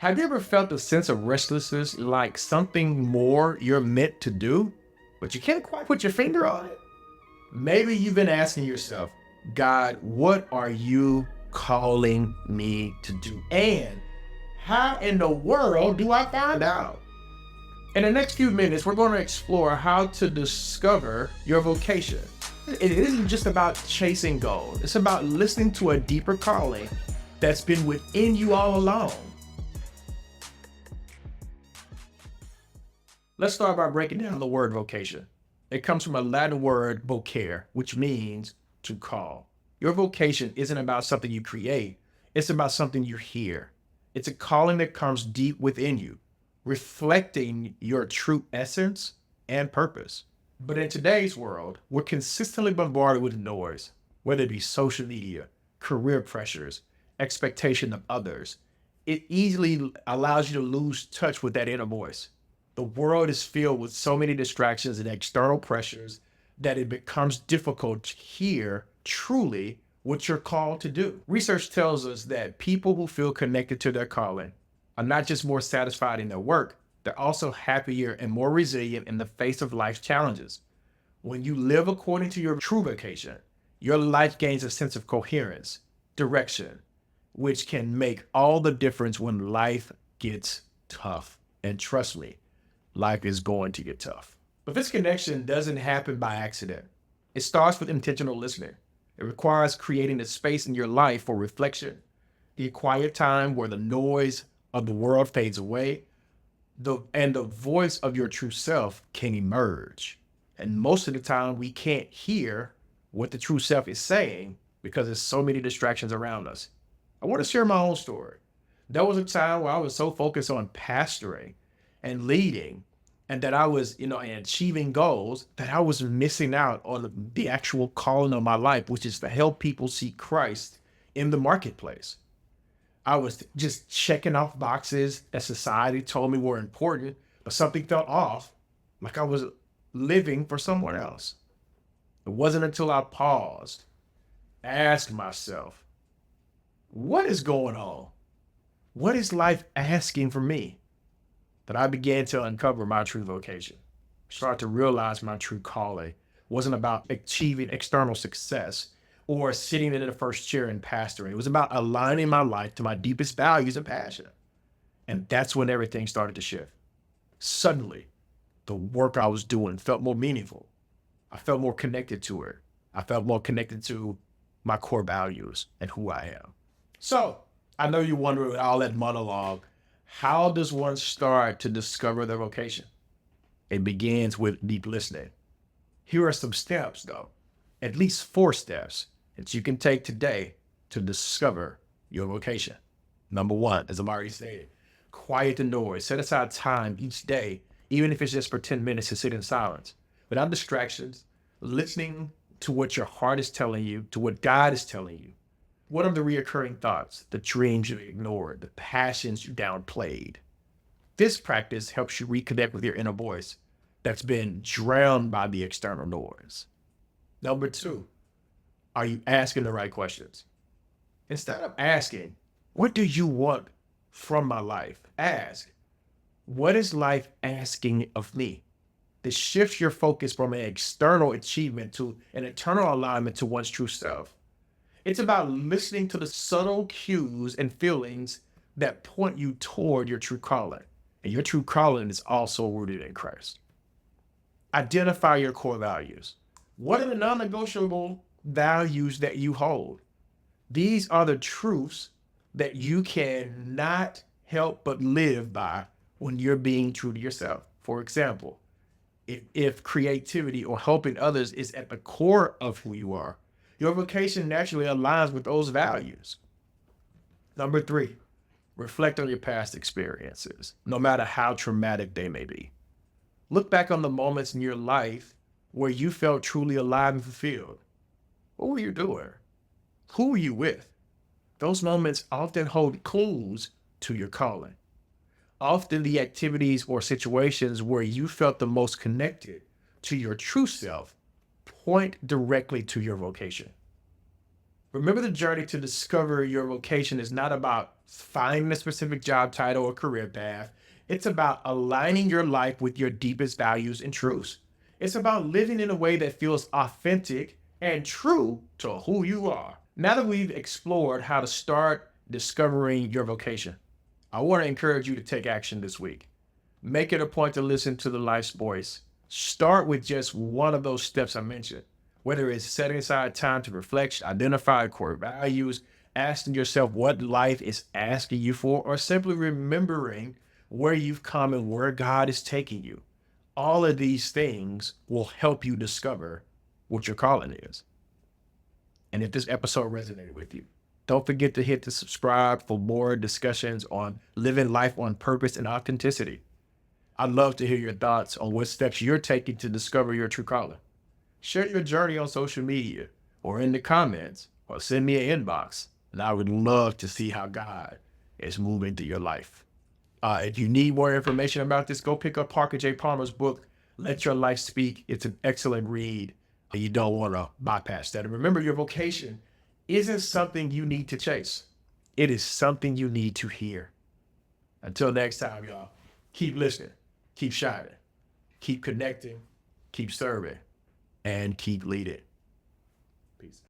Have you ever felt a sense of restlessness, like something more you're meant to do, but you can't quite put your finger on it? Maybe you've been asking yourself, God, what are you calling me to do? And how in the world do I find out? In the next few minutes, we're going to explore how to discover your vocation. It isn't just about chasing goals, it's about listening to a deeper calling that's been within you all along. Let's start by breaking down the word vocation. It comes from a Latin word vocare, which means to call. Your vocation isn't about something you create, it's about something you hear. It's a calling that comes deep within you, reflecting your true essence and purpose. But in today's world, we're consistently bombarded with noise, whether it be social media, career pressures, expectation of others. It easily allows you to lose touch with that inner voice. The world is filled with so many distractions and external pressures that it becomes difficult to hear truly what you're called to do. Research tells us that people who feel connected to their calling are not just more satisfied in their work, they're also happier and more resilient in the face of life's challenges. When you live according to your true vocation, your life gains a sense of coherence, direction, which can make all the difference when life gets tough. And trust me, life is going to get tough. But this connection doesn't happen by accident. It starts with intentional listening. It requires creating a space in your life for reflection, the quiet time where the noise of the world fades away, and the voice of your true self can emerge. And most of the time, we can't hear what the true self is saying because there's so many distractions around us. I want to share my own story. There was a time where I was so focused on pastoring and leading, and that I was, and achieving goals, that I was missing out on the actual calling of my life, which is to help people see Christ in the marketplace. I was just checking off boxes that society told me were important, but something felt off, like I was living for someone else. It wasn't until I paused, asked myself, what is going on? What is life asking for me? That I began to uncover my true vocation, start to realize my true calling wasn't about achieving external success or sitting in the first chair and pastoring. It was about aligning my life to my deepest values and passion. And that's when everything started to shift. Suddenly, the work I was doing felt more meaningful. I felt more connected to it. I felt more connected to my core values and who I am. So I know you're wondering with all that monologue, how does one start to discover their vocation? It begins with deep listening. Here are some steps, though, at least 4 steps that you can take today to discover your vocation. Number 1, as I've already stated, quiet the noise. Set aside time each day, even if it's just for 10 minutes, to sit in silence, without distractions, listening to what your heart is telling you, to what God is telling you. What are the reoccurring thoughts, the dreams you ignored, the passions you downplayed? This practice helps you reconnect with your inner voice that's been drowned by the external noise. Number 2, are you asking the right questions? Instead of asking, what do you want from my life? Ask, what is life asking of me? This shifts your focus from an external achievement to an internal alignment to one's true self. It's about listening to the subtle cues and feelings that point you toward your true calling. And your true calling is also rooted in Christ. Identify your core values. What are the non-negotiable values that you hold? These are the truths that you cannot help but live by when you're being true to yourself. For example, if creativity or helping others is at the core of who you are, your vocation naturally aligns with those values. Number 3, reflect on your past experiences, no matter how traumatic they may be. Look back on the moments in your life where you felt truly alive and fulfilled. What were you doing? Who were you with? Those moments often hold clues to your calling. Often the activities or situations where you felt the most connected to your true self point directly to your vocation. Remember, the journey to discover your vocation is not about finding a specific job title or career path. It's about aligning your life with your deepest values and truths. It's about living in a way that feels authentic and true to who you are. Now that we've explored how to start discovering your vocation, I want to encourage you to take action this week. Make it a point to listen to the life's voice. Start with just one of those steps I mentioned, whether it's setting aside time to reflect, identify core values, asking yourself what life is asking you for, or simply remembering where you've come and where God is taking you. All of these things will help you discover what your calling is. And if this episode resonated with you, don't forget to hit the subscribe for more discussions on living life on purpose and authenticity. I'd love to hear your thoughts on what steps you're taking to discover your true calling. Share your journey on social media or in the comments or send me an inbox. And I would love to see how God is moving through your life. If you need more information about this, go pick up Parker J. Palmer's book, Let Your Life Speak. It's an excellent read. You don't want to bypass that. And remember, your vocation isn't something you need to chase. It is something you need to hear. Until next time, y'all, keep listening, keep shining, keep connecting, keep serving, and keep leading. Peace.